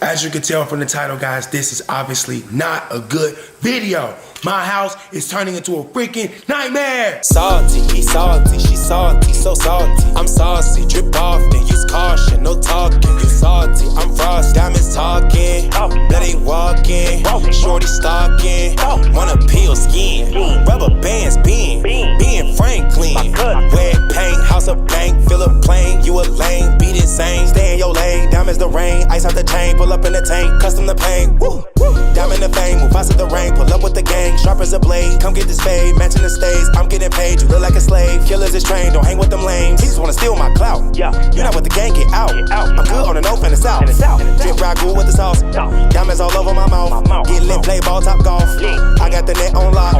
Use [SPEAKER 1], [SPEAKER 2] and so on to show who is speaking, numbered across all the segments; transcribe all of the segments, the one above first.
[SPEAKER 1] As you can tell from the title, guys, this is obviously not a good video. My house is turning into a freaking nightmare.
[SPEAKER 2] Salty, he salty, she salty, so salty. I'm saucy, drip off, then use caution, no talking. You salty, I'm frost, diamonds talking. Bloody walking, shorty stalking. Wanna peel skin, rubber bands, being Franklin. Red paint, house of blank, fill a plane. You a lame, beat insane, stay in your lane. Diamonds the rain, ice out the chain, pull up in the tank, custom the paint. Woo. Diamond the fame, move fast at the rain, pull up with the gang, sharp as a blade. Come get this fade, matching the stage. I'm getting paid, you look like a slave. Killers is trained, don't hang with them lames. He just wanna steal my clout. You're not with the gang, get out. I'm good on the north and the south. Drip ragu with the sauce. Diamonds all over my mouth. Get lit, play ball, top golf. I got the net on lock.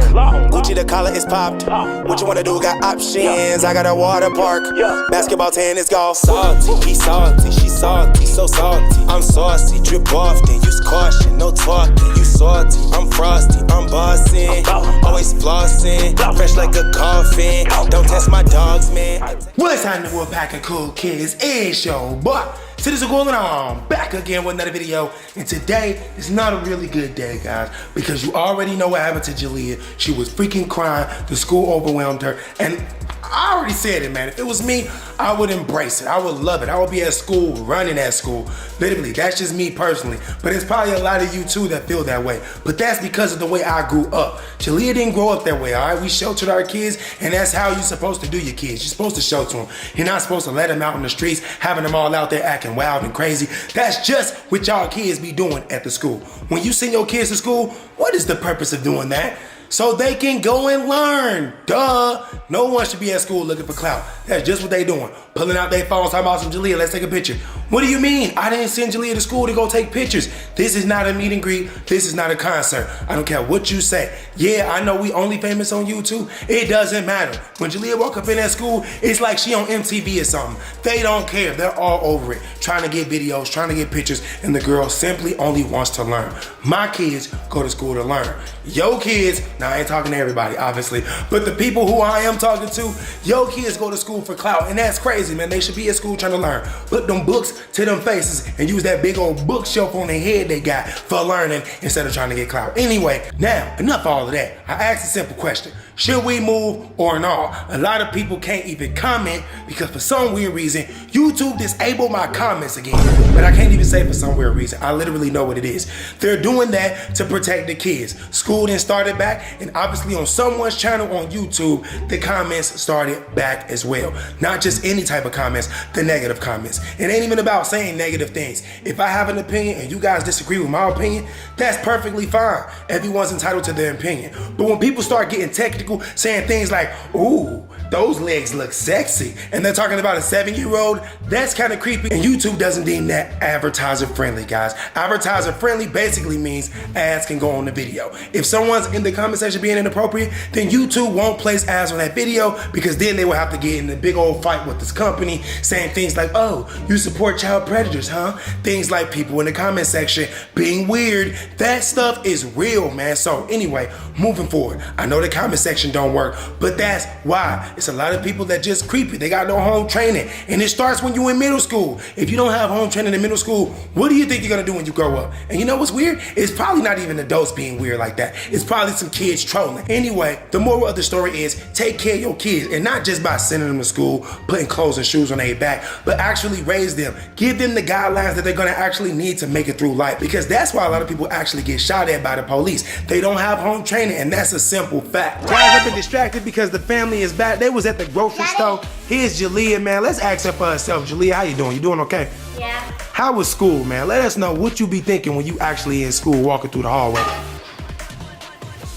[SPEAKER 2] Gucci the collar is popped. What you wanna do? Got options. I got a water park. Basketball, tennis, golf. Salty, he salty, she salty, so salty. I'm saucy, drip off, then use caution, no talking. You salty, I'm frosty, I'm bossing. Always flossing, fresh like a coffin. Don't test my dogs, man.
[SPEAKER 1] What's happening, Wolfpack of Cool Kids? It's your boy. Citizen going on, back again with another video. And today is not a really good day, guys, because you already know what happened to Jalea. She was freaking crying, the school overwhelmed her, and I already said it, man. If it was me, I would embrace it. I would love it. I would be at school, running at school. Literally, that's just me personally. But it's probably a lot of you too that feel that way. But that's because of the way I grew up. Jalea didn't grow up that way, all right? We sheltered our kids, and that's how you're supposed to do your kids. You're supposed to shelter them. You're not supposed to let them out in the streets, having them all out there acting wild and crazy. That's just what y'all kids be doing at the school. When you send your kids to school, what is the purpose of doing that? So they can go and learn. Duh. No one should be at school looking for clout. That's just what they doing. Pulling out their phones, talking about some Jalea, let's take a picture. What do you mean? I didn't send Jalea to school to go take pictures. This is not a meet and greet. This is not a concert. I don't care what you say. Yeah, I know we only famous on YouTube. It doesn't matter. When Jalea walk up in that school, it's like she on MTV or something. They don't care. They're all over it. Trying to get videos, trying to get pictures, and the girl simply only wants to learn. My kids go to school to learn. Your kids, now I ain't talking to everybody, obviously, but the people who I am talking to, your kids go to school for clout, and that's crazy, man. They should be at school trying to learn. Put them books to them faces and use that big old bookshelf on their head they got for learning instead of trying to get clout. Anyway, now, enough of all of that. I asked a simple question. Should we move or not? A lot of people can't even comment because for some weird reason, YouTube disabled my comments again. But I can't even say for some weird reason. I literally know what it is. They're doing that to protect the kids. School then started back, and obviously on someone's channel on YouTube, the comments started back as well. Not just any type of comments, the negative comments. It ain't even about saying negative things. If I have an opinion and you guys disagree with my opinion, that's perfectly fine. Everyone's entitled to their opinion. But when people start getting technical, saying things like, ooh, those legs look sexy, and they're talking about a 7-year-old, that's kind of creepy, and YouTube doesn't deem that advertiser friendly, guys. Advertiser friendly basically means ads can go on the video. If someone's in the comment section being inappropriate, then YouTube won't place ads on that video because then they will have to get in a big old fight with this company saying things like, oh, you support child predators, huh? Things like people in the comment section being weird. That stuff is real, man. So anyway, moving forward, I know the comment section don't work, but that's why. It's a lot of people that just creepy. They got no home training, and it starts when you're in middle school. If you don't have home training in middle school, what do you think you're gonna do when you grow up? And you know what's weird? It's probably not even adults being weird like that. It's probably some kids trolling. Anyway, the moral of the story is take care of your kids, and not just by sending them to school, putting clothes and shoes on their back, but actually raise them. Give them the guidelines that they're gonna actually need to make it through life, because that's why a lot of people actually get shot at by the police. They don't have home training, and that's a simple fact. Guys, I've been distracted because the family is back. They was at the grocery store. Here's Jalea, man. Let's ask her for herself. Jalea, how you doing? You doing okay?
[SPEAKER 3] Yeah.
[SPEAKER 1] How was school, man? Let us know what you be thinking when you actually in school walking through the hallway.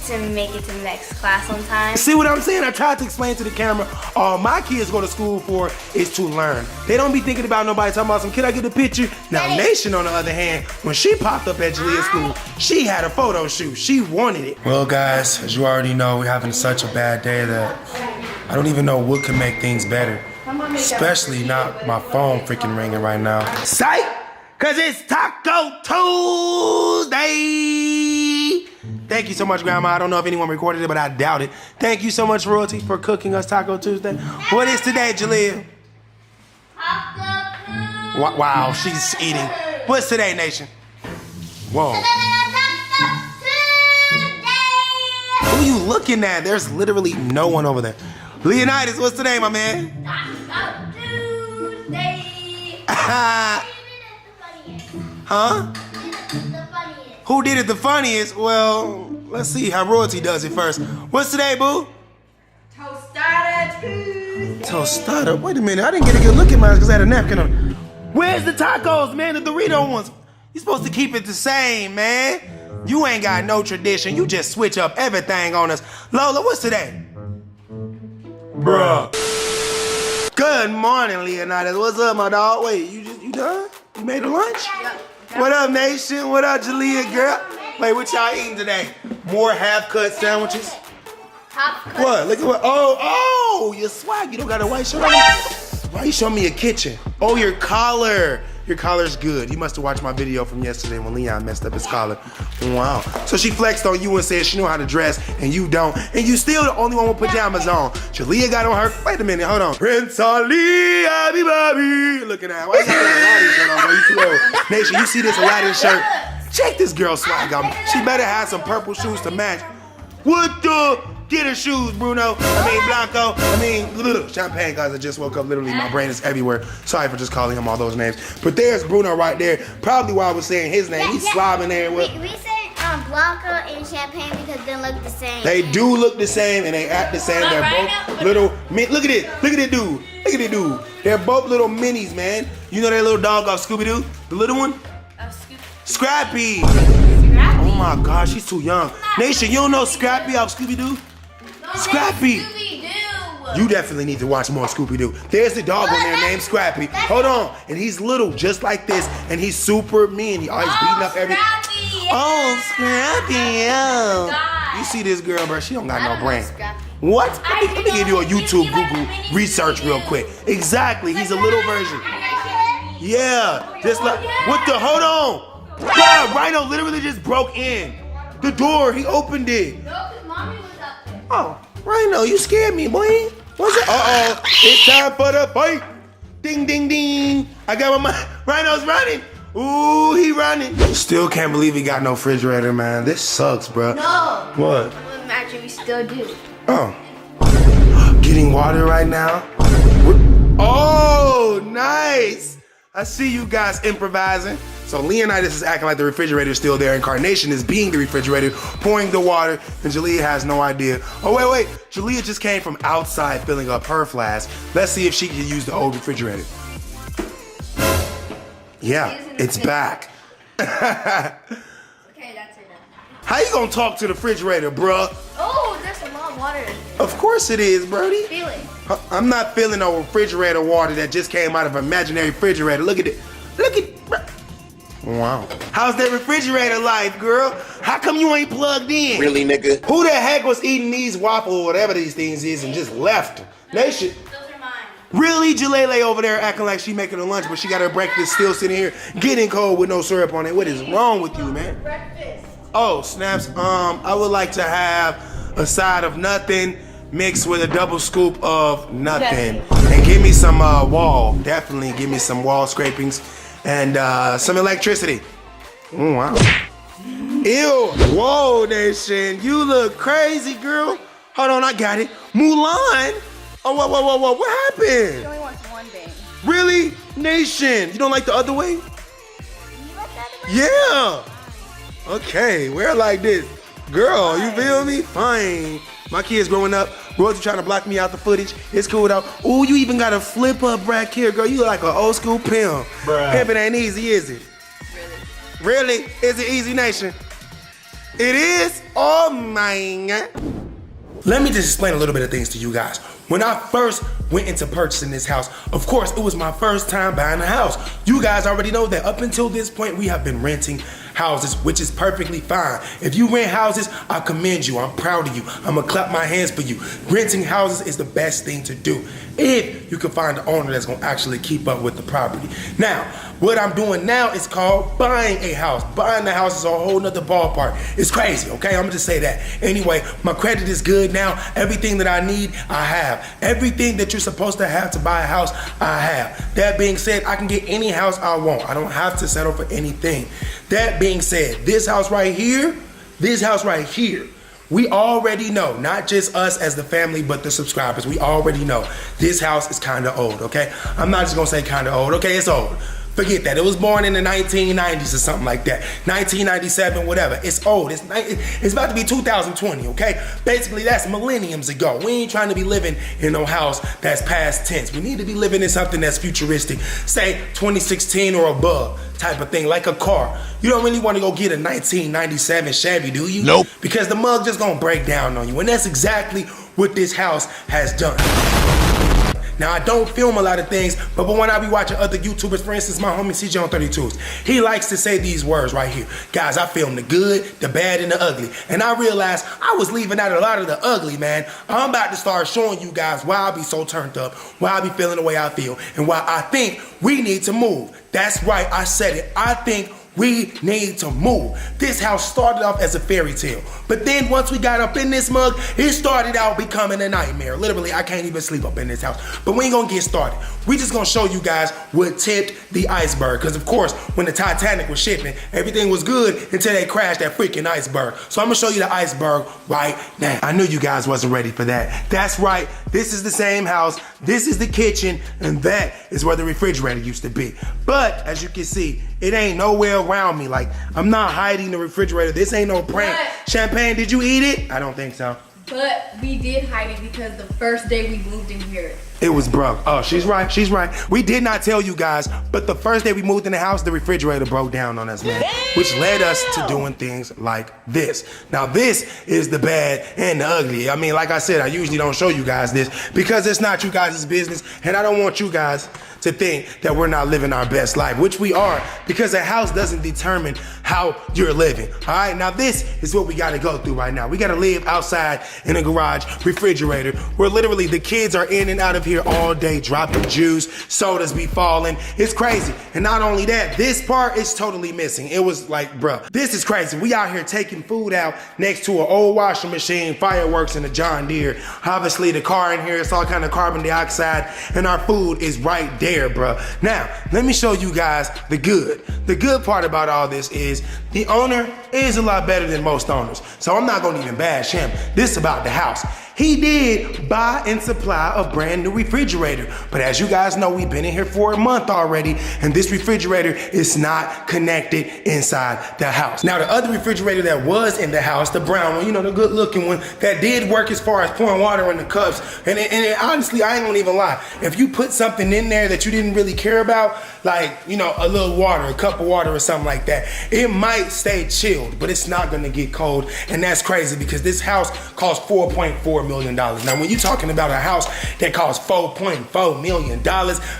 [SPEAKER 3] To make it to the next class on time.
[SPEAKER 1] See what I'm saying? I tried to explain to the camera, all my kids go to school for is to learn. They don't be thinking about nobody talking about some, can I get a picture? Now, Nation, on the other hand, when she popped up at Jalea's school, she had a photo shoot. She wanted it. Well, guys, as you already know, we're having such a bad day that I don't even know what can make things better. Especially not my phone freaking ringing right now. Psych! Cause it's Taco Tuesday! Thank you so much, Grandma. I don't know if anyone recorded it, but I doubt it. Thank you so much, Royalty, for cooking us Taco Tuesday. What is today, Jalea?
[SPEAKER 3] Taco Tuesday.
[SPEAKER 1] Wow, she's eating. What's today, Nation? Whoa. Who you looking at? There's literally no one over there. Leonidas, what's today, my man?
[SPEAKER 3] Tuesday.
[SPEAKER 1] Huh? Who did it the funniest? Well, let's see how royalty does it first. What's today, boo?
[SPEAKER 3] Tostada Tuesday.
[SPEAKER 1] Tostada? Wait a minute, I didn't get a good look at mine because I had a napkin on. Where's the tacos, man? The Dorito ones. You're supposed to keep it the same, man. You ain't got no tradition. You just switch up everything on us. Lola, what's today? Bruh. Good morning, Leonidas. What's up, my dog? Wait, you done? You made a lunch? What up, nation? What up, Jalea, girl? Wait, what y'all eating today? More half-cut sandwiches? What? Look at what? Oh, your swag. You don't got a white shirt on? Why you showing me your kitchen? Oh, your collar. Your collar's good. You must have watched my video from yesterday when Leon messed up his collar. Wow. So she flexed on you and said she know how to dress and you don't. And you still the only one with pajamas on. Jalea got on her. Wait a minute, hold on. Prince Ali, Abby Bobby. Looking at. Why you got an Aladdin shirt on, bro? You too old. Nation, you see this Aladdin shirt? Check this girl's swag out. She better have some purple shoes to match. What the? Get her shoes, Bruno. Blanco. Champagne, guys. I just woke up. Literally, my brain is everywhere. Sorry for just calling him all those names. But there's Bruno right there. Probably why I was saying his name. He's slobbing there.
[SPEAKER 3] We said Blanco and Champagne because they look the same.
[SPEAKER 1] They do look the same and they act the same. They're both little. Look at it. Look at it, dude. Look at it, dude. They're both little minis, man. You know that little dog off Scooby-Doo? The little one? Scrappy. Oh my gosh, she's too young. Nation, you don't know Scrappy off Scooby-Doo? Scrappy. You definitely need to watch more Scooby-Doo. There's the dog on there named Scrappy. Hold on. And he's little, just like this. And he's super mean. He always beating up every... Oh, Scrappy. Oh. You see this girl, bro? She don't got no brain. What? Let me give you a YouTube, Google research real quick. Exactly. He's a little version. Yeah. Just like... What the... Hold on. Bro, Rhino literally just broke in. The door. He opened it. Oh, Rhino, you scared me, boy. What's it? Uh-oh, it's time for the fight. Ding, ding, ding. I got my mind. Rhino's running. Ooh, he running. Still can't believe he got no refrigerator, man. This sucks, bro.
[SPEAKER 3] No.
[SPEAKER 1] What?
[SPEAKER 3] Actually, we still do.
[SPEAKER 1] Oh. Getting water right now. Oh, nice. I see you guys improvising. So Leonidas is acting like the refrigerator is still there. Incarnation is being the refrigerator, pouring the water, and Jalea has no idea. Oh, wait. Jalea just came from outside filling up her flask. Let's see if she can use the old refrigerator. Yeah, it's back.
[SPEAKER 3] Okay, that's it now.
[SPEAKER 1] How you gonna talk to the refrigerator, bruh?
[SPEAKER 3] Oh, there's a lot of water in here.
[SPEAKER 1] Of course it is, Brody.
[SPEAKER 3] Feel it.
[SPEAKER 1] I'm not feeling no refrigerator water that just came out of an imaginary refrigerator. Look at it. Wow. How's that refrigerator life, girl? How come you ain't plugged in?
[SPEAKER 2] Really, nigga?
[SPEAKER 1] Who the heck was eating these waffles or whatever these things is and just left? Nation.
[SPEAKER 3] Those are mine.
[SPEAKER 1] Really, Jalele over there acting like she making a lunch, but she got her breakfast still sitting here getting cold with no syrup on it. What is wrong with you, man?
[SPEAKER 3] Breakfast.
[SPEAKER 1] Oh, snaps. I would like to have a side of nothing mixed with a double scoop of nothing. And give me some wall. Definitely give me some wall scrapings and some electricity. Oh, wow. Ew. Whoa, Nation. You look crazy, girl. Hold on, I got it. Mulan? Oh, whoa. What happened?
[SPEAKER 3] She only wants one thing.
[SPEAKER 1] Really? Nation. You don't like the other way?
[SPEAKER 3] You like that way?
[SPEAKER 1] Yeah. Okay, we're like this. Girl, you feel me? Fine. My kids growing up, Royalty trying to block me out the footage. It's cool though. Ooh, you even got a flip up brack here, girl. You look like an old school pimp.
[SPEAKER 2] Bruh.
[SPEAKER 1] Pimping ain't easy, is it? Really? Is it easy, Nation? It is? Oh my God. Let me just explain a little bit of things to you guys. When I first went into purchasing this house, of course, it was my first time buying a house. You guys already know that up until this point, we have been renting houses, which is perfectly fine. If you rent houses, I commend you. I'm proud of you. I'm gonna clap my hands for you. Renting houses is the best thing to do if you can find an owner that's gonna actually keep up with the property. Now, What I'm doing now is called buying a house. Buying the house is a whole nother ballpark. It's crazy, okay? I'm gonna just say that. Anyway, my credit is good now. Everything that I need, I have. Everything that you're supposed to have to buy a house, I have. That being said, I can get any house I want. I don't have to settle for anything. That being said, this house right here, we already know, not just us as the family, but the subscribers, we already know this house is kind of old, okay? I'm not just gonna say kind of old, okay? It's old. Forget that. It was born in the 1990s or something like that. 1997, whatever. It's old. It's about to be 2020, okay? Basically, that's millenniums ago. We ain't trying to be living in no house that's past tense. We need to be living in something that's futuristic. Say 2016 or above type of thing, like a car. You don't really want to go get a 1997 Chevy, do you?
[SPEAKER 2] Nope.
[SPEAKER 1] Because the mug just gonna break down on you. And that's exactly what this house has done. Now, I don't film a lot of things, but when I be watching other YouTubers, for instance, my homie CJ on 32s, he likes to say these words right here. Guys, I film the good, the bad, and the ugly. And I realized I was leaving out a lot of the ugly, man. I'm about to start showing you guys why I be so turned up, why I be feeling the way I feel, and why I think we need to move. That's right, I said it. I think we need to move. This house started off as a fairy tale, but then once we got up in this mug, it started out becoming a nightmare. Literally, I can't even sleep up in this house. But we ain't gonna get started. We just gonna show you guys what tipped the iceberg. Because of course, when the Titanic was shipping, everything was good until they crashed that freaking iceberg. So I'm gonna show you the iceberg right now. I knew you guys wasn't ready for that. That's right, this is the same house, this is the kitchen, and that is where the refrigerator used to be. But as you can see, it ain't nowhere around me. Like, I'm not hiding the refrigerator. This ain't no prank.
[SPEAKER 3] But
[SPEAKER 1] Champagne, did you eat it? I don't think so.
[SPEAKER 3] But we did hide it because the first day we moved in here.
[SPEAKER 1] It was broke. Oh, she's right, she's right. We did not tell you guys, but the first day we moved in the house, the refrigerator broke down on us, man. Which led us to doing things like this. Now, this is the bad and the ugly. I mean, like I said, I usually don't show you guys this because it's not you guys' business, and I don't want you guys to think that we're not living our best life, which we are, because a house doesn't determine how you're living. All right, now this is what we gotta go through right now. We gotta live outside in a garage refrigerator where literally the kids are in and out of here all day, dropping juice, sodas be falling. It's crazy. And not only that, this part is totally missing. It was like, bruh, this is crazy. We out here taking food out next to an old washing machine, fireworks, and a John Deere. Obviously the car in here, it's all kind of carbon dioxide, and our food is right there, bruh. Now, let me show you guys the good. The good part about all this is the owner is a lot better than most owners. So I'm not gonna even bash him. This is about the house. He did buy and supply a brand new refrigerator. But as you guys know, we've been in here for a month already, and this refrigerator is not connected inside the house. Now, the other refrigerator that was in the house, the brown one, you know, the good looking one, that did work as far as pouring water in the cups. And honestly, I ain't gonna even lie. If you put something in there that you didn't really care about, like, you know, a little water, a cup of water or something like that, it might stay chilled, but it's not gonna get cold. And that's crazy because this house cost $4.4 million. Now, when you're talking about a house that costs $4.4 million,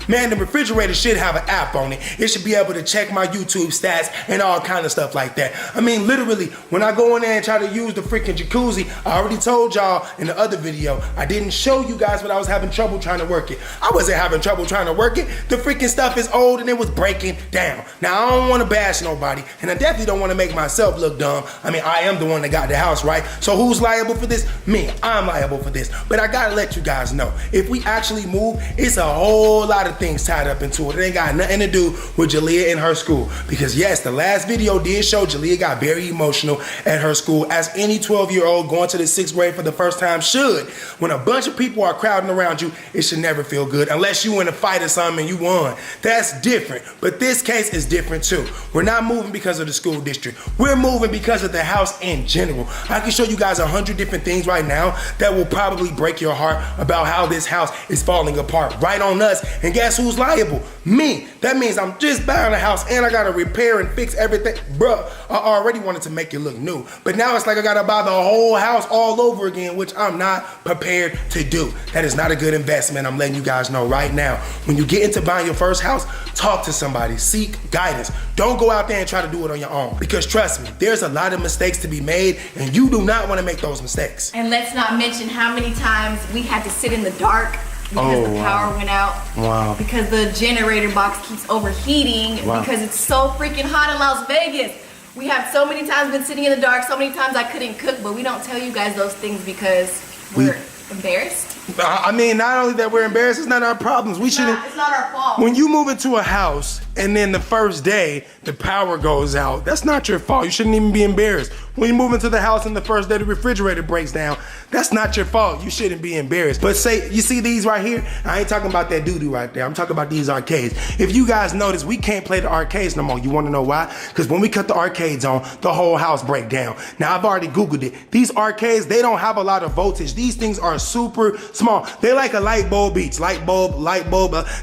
[SPEAKER 1] man, the refrigerator should have an app on it. It should be able to check my YouTube stats and all kind of stuff like that. I mean, literally, when I go in there and try to use the freaking jacuzzi, I already told y'all in the other video, I didn't show you guys, but I was having trouble trying to work it. I wasn't having trouble trying to work it. The freaking stuff is old and it was breaking down. Now, I don't want to bash nobody, and I definitely don't want to make myself look dumb. I mean, I am the one that got the house, right? So who's liable for this? Me. I'm liable for this. But I gotta let you guys know, if we actually move, it's a whole lot of things tied up into it. It ain't got nothing to do with Jalea and her school. Because yes, the last video did show Jalea got very emotional at her school, as any 12-year-old going to the 6th grade for the first time should. When a bunch of people are crowding around you, it should never feel good, unless you in a fight or something and you won. That's different. But this case is different too. We're not moving because of the school district. We're moving because of the house in general. I can show you guys 100 different things right now that will probably break your heart about how this house is falling apart right on us. And guess who's liable? Me. That means I'm just buying a house and I gotta repair and fix everything. Bruh, I already wanted to make it look new, but now it's like I gotta buy the whole house all over again, which I'm not prepared to do. That is not a good investment. I'm letting you guys know right now. When you get into buying your first house, talk to somebody, seek guidance. Don't go out there and try to do it on your own, because trust me, there's a lot of mistakes to be made and you do not want to make those mistakes.
[SPEAKER 3] And let's not mention how many times we had to sit in the dark because the
[SPEAKER 1] wow.
[SPEAKER 3] power went out.
[SPEAKER 1] Wow.
[SPEAKER 3] Because the generator box keeps overheating
[SPEAKER 1] Wow.
[SPEAKER 3] because it's so freaking hot in Las Vegas. We have so many times been sitting in the dark, so many times I couldn't cook, but we don't tell you guys those things because we're embarrassed.
[SPEAKER 1] I mean, not only that we're embarrassed, it's not our problems. We shouldn't.
[SPEAKER 3] It's not our fault.
[SPEAKER 1] When you move into a house and then the first day the power goes out, that's not your fault. You shouldn't even be embarrassed. When you move into the house and the first day the refrigerator breaks down, that's not your fault. You shouldn't be embarrassed. But say, you see these right here? I ain't talking about that doo-doo right there. I'm talking about these arcades. If you guys notice, we can't play the arcades no more. You wanna know why? Because when we cut the arcades on, the whole house break down. Now, I've already Googled it. These arcades, they don't have a lot of voltage. These things are super small. They're like a light bulb each. Light bulb.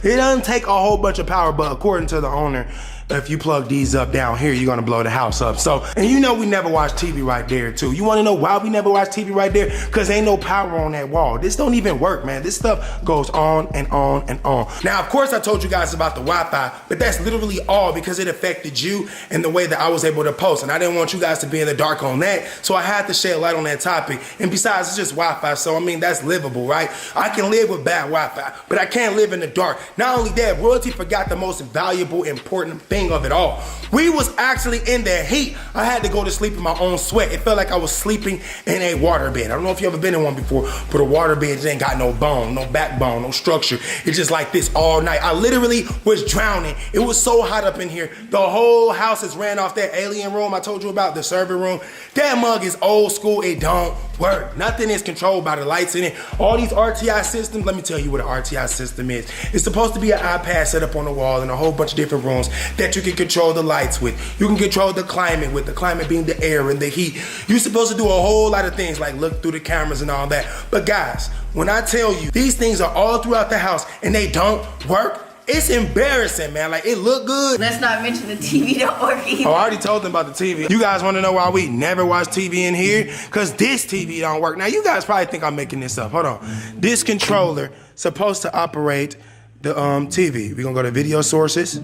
[SPEAKER 1] It doesn't take a whole bunch of power, but according to the owner, if you plug these up down here, you're gonna blow the house up. So, and you know we never watch TV right there too. You wanna know why we never watch TV right there? Cause ain't no power on that wall. This don't even work, man. This stuff goes on and on and on. Now, of course I told you guys about the Wi-Fi, but that's literally all because it affected you and the way that I was able to post. And I didn't want you guys to be in the dark on that. So I had to shed light on that topic. And besides, it's just Wi-Fi. So I mean, that's livable, right? I can live with bad Wi-Fi, but I can't live in the dark. Not only that, royalty forgot the most valuable, important thing of it all. We was actually in the heat. I had to go to sleep in my own sweat. It felt like I was sleeping in a waterbed. I don't know if you ever been in one before, but a waterbed ain't got no bone, no backbone, no structure. It's just like this all night. I literally was drowning. It was so hot up in here. The whole house is ran off that alien room I told you about, the server room. That mug is old school. It don't work. Nothing is controlled by the lights in it. All these RTI systems, let me tell you what an RTI system is. It's supposed to be an iPad set up on the wall in a whole bunch of different rooms that you can control the lights with. You can control the climate with, the climate being the air and the heat. You're supposed to do a whole lot of things like look through the cameras and all that. But guys, when I tell you these things are all throughout the house and they don't work, it's embarrassing, man. Like, it look good.
[SPEAKER 3] Let's not mention the TV don't work either.
[SPEAKER 1] Oh, I already told them about the TV. You guys want to know why we never watch TV in here? Because this TV don't work. Now, you guys probably think I'm making this up. Hold on. This controller supposed to operate the TV. We're going to go to video sources.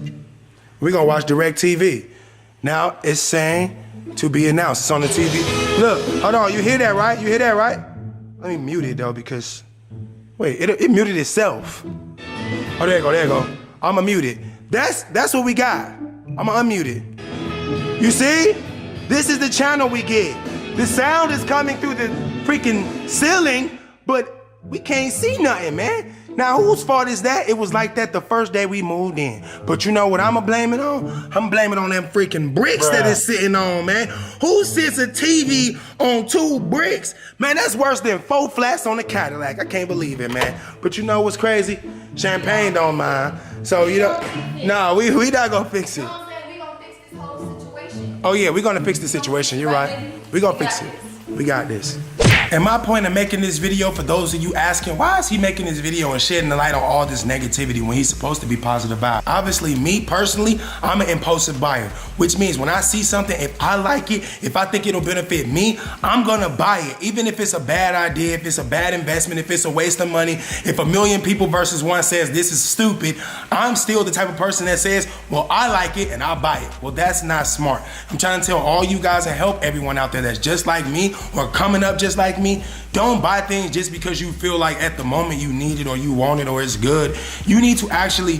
[SPEAKER 1] We're going to watch DirecTV. Now, it's saying to be announced. It's on the TV. Look, hold on. You hear that, right? You hear that, right? Let me mute it, though, because... Wait, it muted itself. Oh, there you go, there you go. I'ma mute it. That's what we got. I'ma unmute it. You see? This is the channel we get. The sound is coming through the freaking ceiling, but we can't see nothing, man. Now, whose fault is that? It was like that the first day we moved in. But you know what I'ma blame it on? I'm blaming on them freaking bricks that it's sitting on, man. Who sits a TV on 2 bricks? Man, that's worse than 4 flats on a Cadillac. I can't believe it, man. But you know what's crazy? Champagne don't mind. So, you know, nah, we not gonna fix it.
[SPEAKER 3] You know what I'm saying? We gonna fix this whole situation.
[SPEAKER 1] Oh yeah, we're gonna fix the situation. You're right. We gonna fix it. We got this. And my point of making this video, for those of you asking, why is he making this video and shedding the light on all this negativity when he's supposed to be positive vibe? Obviously, me personally, I'm an impulsive buyer, which means when I see something, if I like it, if I think it'll benefit me, I'm gonna buy it. Even if it's a bad idea, if it's a bad investment, if it's a waste of money, if 1 million people versus 1 says this is stupid, I'm still the type of person that says, well, I like it and I'll buy it. Well, that's not smart. I'm trying to tell all you guys and help everyone out there that's just like me or coming up just like me, don't buy things just because you feel like at the moment you need it or you want it or it's good. You need to actually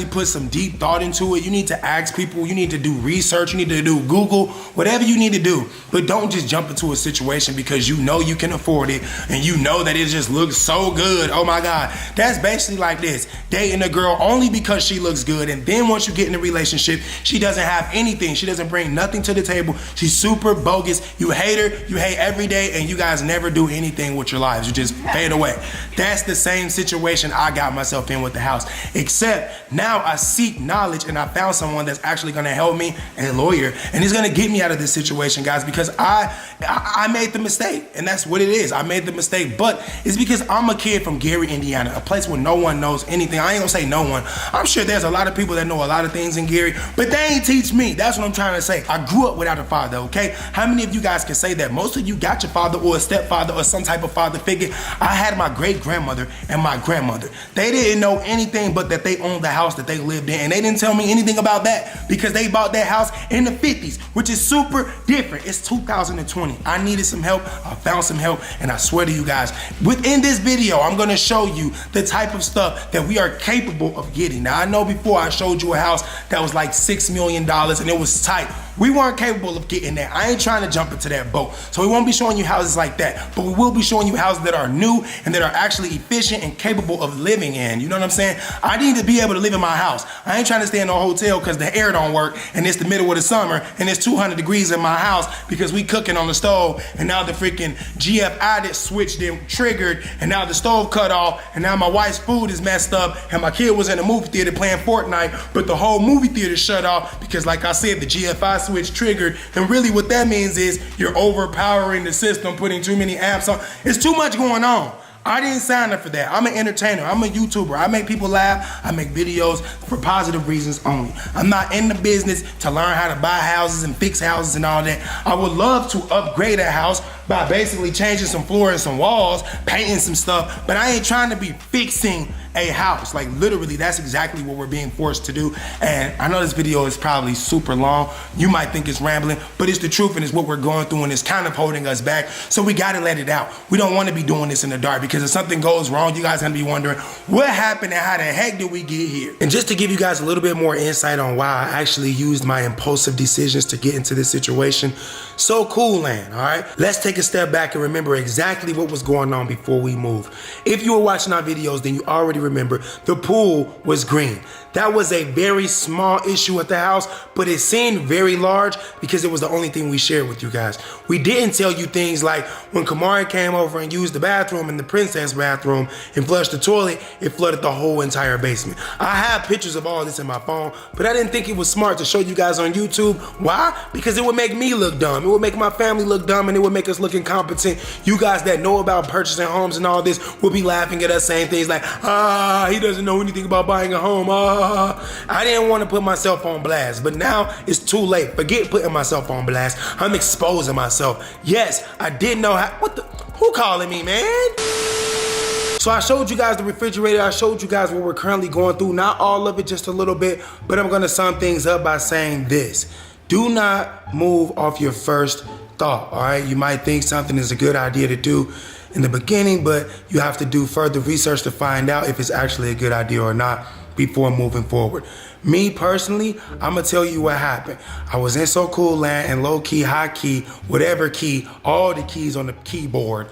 [SPEAKER 1] put some deep thought into it. You need to ask people, you need to do research, you need to do Google, whatever you need to do. But don't just jump into a situation because you know you can afford it and you know that it just looks so good. Oh my God. That's basically like this. Dating a girl only because she looks good, and then once you get in a relationship, she doesn't have anything. She doesn't bring nothing to the table. She's super bogus. You hate her, you hate every day, and you guys never do anything with your lives. You just fade away. That's the same situation I got myself in with the house. Except now I seek knowledge and I found someone that's actually gonna help me, a lawyer, and he's gonna get me out of this situation, guys, because I made the mistake, and that's what it is. I made the mistake, but it's because I'm a kid from Gary, Indiana, a place where no one knows anything. I ain't gonna say no one. I'm sure there's a lot of people that know a lot of things in Gary, but they ain't teach me. That's what I'm trying to say. I grew up without a father, okay? How many of you guys can say that? Most of you got your father or a stepfather or some type of father figure. I had my great grandmother and my grandmother. They didn't know anything but that they owned the house that they lived in. And they didn't tell me anything about that because they bought that house in the 50s, which is super different. It's 2020. I needed some help. I found some help, and I swear to you guys, within this video, I'm gonna show you the type of stuff that we are capable of getting. Now, I know before I showed you a house that was like $6 million and it was tight. We weren't capable of getting that. I ain't trying to jump into that boat. So we won't be showing you houses like that, but we will be showing you houses that are new and that are actually efficient and capable of living in. You know what I'm saying? I need to be able to live in my house. I ain't trying to stay in a hotel because the air don't work and it's the middle of the summer and it's 200 degrees in my house because we cooking on the stove and now the freaking GFI that switched and triggered and now the stove cut off and now my wife's food is messed up and my kid was in the movie theater playing Fortnite, but the whole movie theater shut off because, like I said, the GFI switch triggered. And really what that means is you're overpowering the system, putting too many apps on. It's too much going on. I didn't sign up for that. I'm an entertainer. I'm a YouTuber. I make people laugh. I make videos for positive reasons only. I'm not in the business to learn how to buy houses and fix houses and all that. I would love to upgrade a house by basically changing some floor and some walls, painting some stuff, but I ain't trying to be fixing a house. Like literally, that's exactly what we're being forced to do. And I know this video is probably super long. You might think it's rambling, but it's the truth and it's what we're going through and it's kind of holding us back. So we gotta let it out. We don't wanna be doing this in the dark because if something goes wrong, you guys gonna be wondering what happened and how the heck did we get here? And just to give you guys a little bit more insight on why I actually used my impulsive decisions to get into this situation, So Cool Land, all right? Let's take a step back and remember exactly what was going on before we moved. If you were watching our videos, then you already remember the pool was green. That was a very small issue at the house, but it seemed very large because it was the only thing we shared with you guys. We didn't tell you things like when Kamari came over and used the bathroom in the princess bathroom and flushed the toilet, it flooded the whole entire basement. I have pictures of all this in my phone, but I didn't think it was smart to show you guys on YouTube. Why? Because it would make me look dumb. It would make my family look dumb and it would make us look incompetent. You guys that know about purchasing homes and all this will be laughing at us saying things like, he doesn't know anything about buying a home. I didn't want to put myself on blast, but now it's too late. Forget putting myself on blast. I'm exposing myself. Yes, I didn't know how, who calling me, man? So I showed you guys the refrigerator. I showed you guys what we're currently going through. Not all of it, just a little bit, but I'm gonna sum things up by saying this. Do not move off your first thought, all right? You might think something is a good idea to do in the beginning, but you have to do further research to find out if it's actually a good idea or not before moving forward. Me personally, I'm gonna tell you what happened. I was in So Cool Land and low key, high key, whatever key, all the keys on the keyboard.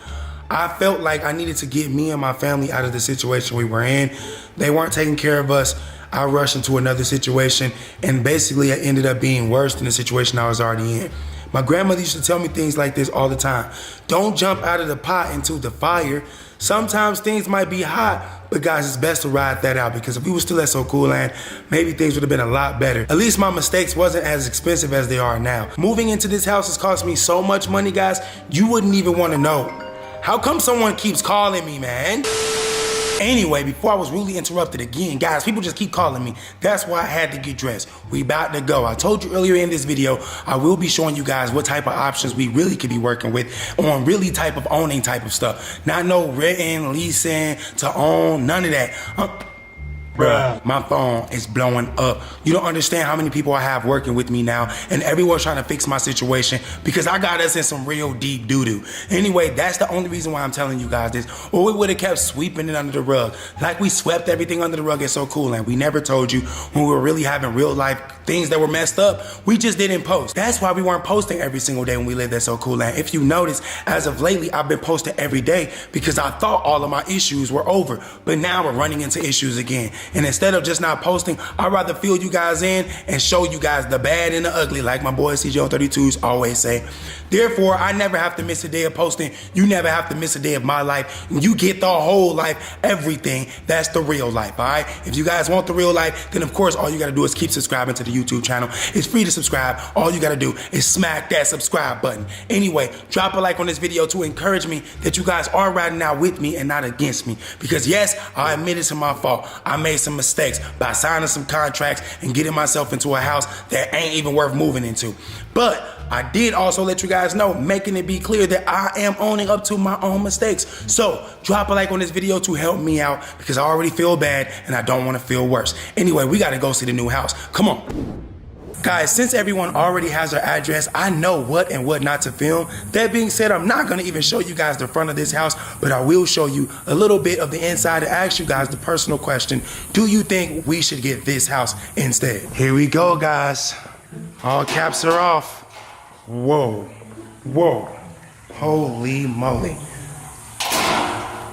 [SPEAKER 1] I felt like I needed to get me and my family out of the situation we were in. They weren't taking care of us. I rushed into another situation and basically it ended up being worse than the situation I was already in. My grandmother used to tell me things like this all the time. Don't jump out of the pot into the fire. Sometimes things might be hot, but guys, it's best to ride that out because if we were still at So Cool Land, maybe things would have been a lot better. At least my mistakes wasn't as expensive as they are now. Moving into this house has cost me so much money, guys, you wouldn't even want to know. How come someone keeps calling me, man? Anyway, before I was rudely interrupted again, guys, people just keep calling me. That's why I had to get dressed. We about to go. I told you earlier in this video, I will be showing you guys what type of options we really could be working with on really type of owning type of stuff. Not no renting, leasing, to own, none of that. Bruh, my phone is blowing up. You don't understand how many people I have working with me now, and everyone's trying to fix my situation because I got us in some real deep doo-doo. Anyway, that's the only reason why I'm telling you guys this, or we would have kept sweeping it under the rug. Like we swept everything under the rug at So Cool Land. We never told you when we were really having real life things that were messed up. We just didn't post. That's why we weren't posting every single day when we lived at So Cool Land. If you notice, as of lately, I've been posting every day because I thought all of my issues were over, but now we're running into issues again. And instead of just not posting, I'd rather fill you guys in and show you guys the bad and the ugly, like my boy CJ32s always say. Therefore, I never have to miss a day of posting. You never have to miss a day of my life. You get the whole life, everything. That's the real life, all right? If you guys want the real life, then of course, all you gotta do is keep subscribing to the YouTube channel. It's free to subscribe. All you gotta do is smack that subscribe button. Anyway, drop a like on this video to encourage me that you guys are riding out with me and not against me. Because yes, I admit it's my fault. I made made some mistakes by signing some contracts and getting myself into a house that ain't even worth moving into. But I did also let you guys know, making it be clear that I am owning up to my own mistakes. So drop a like on this video to help me out, because I already feel bad and I don't want to feel worse. Anyway, we got to go see the new house. Come on. Guys, since everyone already has our address, I know what and what not to film. That being said, I'm not going to even show you guys the front of this house, but I will show you a little bit of the inside to ask you guys the personal question: do you think we should get this house instead? Here we go, guys. All caps are off. Whoa, whoa, holy moly.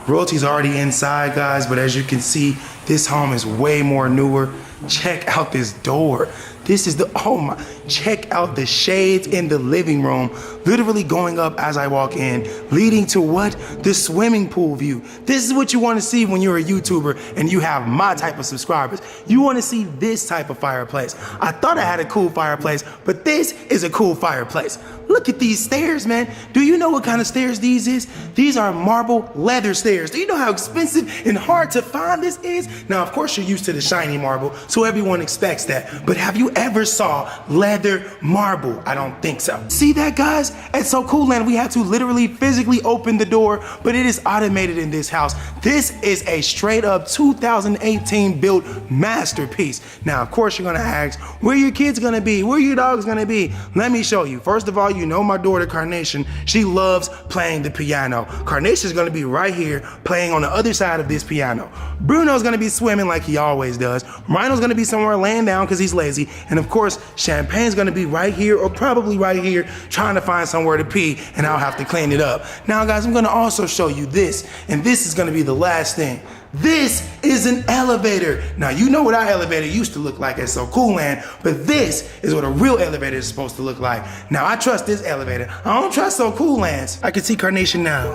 [SPEAKER 1] Royalty's already inside, guys, but as you can see, this home is way more newer. Check out this door. This is the, oh my, check out the shades in the living room, literally going up as I walk in, leading to what? The swimming pool view. This is what you want to see when you're a YouTuber and you have my type of subscribers. You want to see this type of fireplace. I thought I had a cool fireplace, but this is a cool fireplace. Look at these stairs, man. Do you know what kind of stairs these is? These are marble leather stairs. Do you know how expensive and hard to find this is? Now, of course, you're used to the shiny marble, so everyone expects that. But have you ever saw leather marble? I don't think so. See that, guys? At So Cool Land, we had to literally physically open the door, but it is automated in this house. This is a straight up 2018 built masterpiece. Now, of course, you're gonna ask, where your kids gonna be? Where your dogs gonna be? Let me show you. First of all, you know my daughter Carnation, she loves playing the piano. Carnation's gonna be right here playing on the other side of this piano. Bruno's gonna be swimming like he always does. Rhino's gonna be somewhere laying down because he's lazy. And of course, Champagne's gonna be right here, or probably right here, trying to find somewhere to pee, and I'll have to clean it up. Now guys, I'm gonna also show you this, and this is gonna be the last thing. This is an elevator. Now, you know what our elevator used to look like at So Cool Land, but this is what a real elevator is supposed to look like. Now, I trust this elevator. I don't trust So Cool Lands. I can see Carnation now.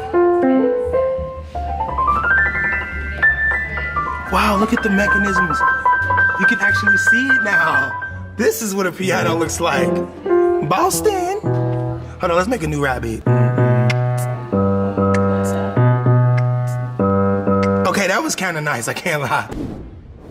[SPEAKER 1] Wow, look at the mechanisms. You can actually see it now. This is what a piano looks like. Boston. Hold on, let's make a new rap beat. Okay, that was kind of nice, I can't lie.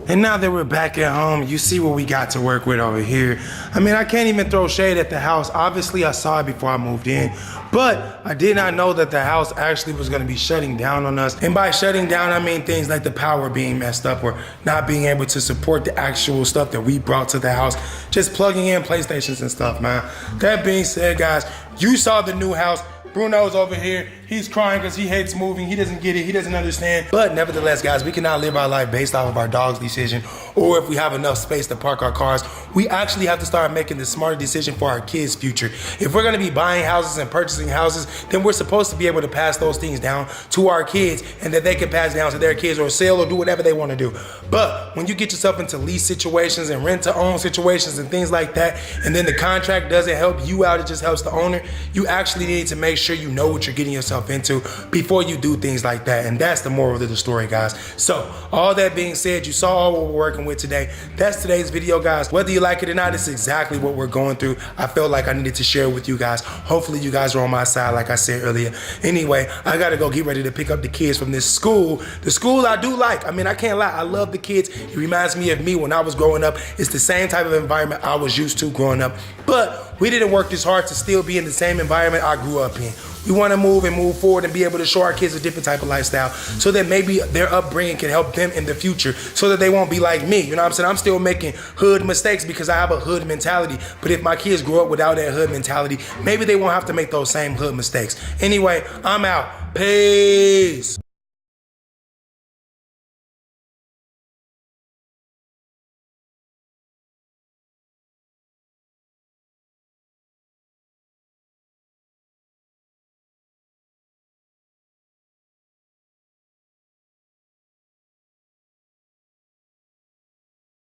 [SPEAKER 1] And now that we're back at home, you see what we got to work with over here. I mean, I can't even throw shade at the house. Obviously, I saw it before I moved in, but I did not know that the house actually was gonna be shutting down on us. And by shutting down, I mean things like the power being messed up or not being able to support the actual stuff that we brought to the house. Just plugging in PlayStations and stuff, man. That being said, guys, you saw the new house. Bruno's over here. He's crying because he hates moving. He doesn't get it. He doesn't understand. But nevertheless, guys, we cannot live our life based off of our dog's decision or if we have enough space to park our cars. We actually have to start making the smarter decision for our kids' future. If we're going to be buying houses and purchasing houses, then we're supposed to be able to pass those things down to our kids and that they can pass down to their kids or sell or do whatever they want to do. But when you get yourself into lease situations and rent-to-own situations and things like that, and then the contract doesn't help you out, it just helps the owner, you actually need to make sure you know what you're getting yourself into before you do things like that. And that's the moral of the story, guys. So all that being said, you saw all what we're working with today. That's today's video, guys. Whether you like it or not, it's exactly what we're going through. I felt like I needed to share with you guys. Hopefully you guys are on my side, like I said earlier. Anyway, I gotta go get ready to pick up the kids from this school. The school I do like. I mean, I can't lie. I love the kids. It reminds me of me when I was growing up. It's the same type of environment I was used to growing up. But we didn't work this hard to still be in the same environment I grew up in. We want to move forward and be able to show our kids a different type of lifestyle so that maybe their upbringing can help them in the future so that they won't be like me. You know what I'm saying? I'm still making hood mistakes because I have a hood mentality. But if my kids grow up without that hood mentality, maybe they won't have to make those same hood mistakes. Anyway, I'm out. Peace.